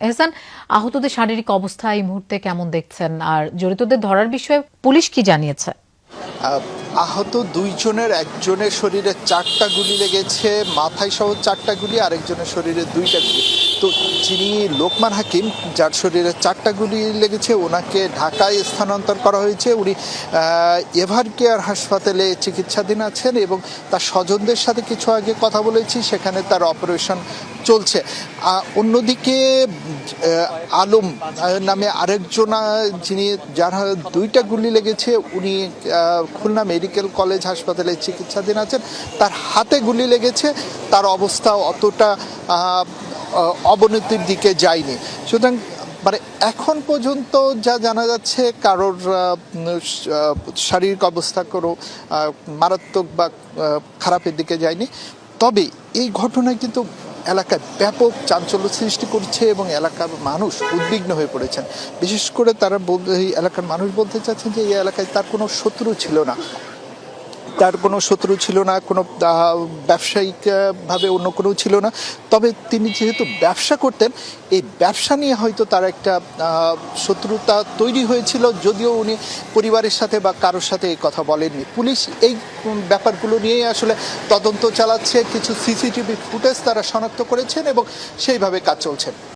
এহসান, আহতদের শারীরিক অবস্থা এই মুহূর্তে কেমন দেখছেন, আর জড়িতদের ধরার বিষয়ে পুলিশ কি জানিয়েছে? আহত দুইজনের একজনের শরীরে 4টা গুলি লেগেছে, মাথায় সহ 4টা গুলি, আরেকজনের শরীরে 2টা গুলি। তো যিনি লোকমান হাকিম, যার শরীরে 4টা গুলি লেগেছে, ওনাকে ঢাকায় স্থানান্তর করা হয়েছে। উনি এভার কেয়ার হাসপাতালে চিকিৎসাধীন আছেন এবং তার স্বজনদের সাথে কিছু আগে কথা বলেছি, সেখানে তার অপারেশন চলছে। অন্যদিকে আলম নামে আরেকজন, যার 2টা গুলি লেগেছে, উনি খুলনা মেডিকেল কলেজ হাসপাতালে চিকিৎসাধীন আছেন। তার হাতে গুলি লেগেছে, তার অবস্থা অতটা অবনতির দিকে যায়নি। সুতরাং মানে এখন পর্যন্ত যা জানা যাচ্ছে, কারোর শারীরিক অবস্থা কোনো মারাত্মক বা খারাপের দিকে যায়নি। তবে এই ঘটনায় কিন্তু এলাকায় ব্যাপক চাঞ্চল্য সৃষ্টি করছে এবং এলাকার মানুষ উদ্বিগ্ন হয়ে পড়েছেন। বিশেষ করে তারা এই এলাকার মানুষ বলতে চাচ্ছেন যে এই এলাকায় তার কোনো শত্রু ছিল না, কোনো ব্যবসায়িকভাবে অন্য কোনো ছিল না। তবে তিনি যেহেতু ব্যবসা করতেন, এই ব্যবসা নিয়ে হয়তো তার একটা শত্রুতা তৈরি হয়েছিল, যদিও উনি পরিবারের সাথে বা কারোর সাথে এই কথা বলেননি। পুলিশ এই ব্যাপারগুলো নিয়েই আসলে তদন্ত চালাচ্ছে। কিছু সিসিটিভি ফুটেজ তারা শনাক্ত করেছেন এবং সেইভাবে কাজ চলছে।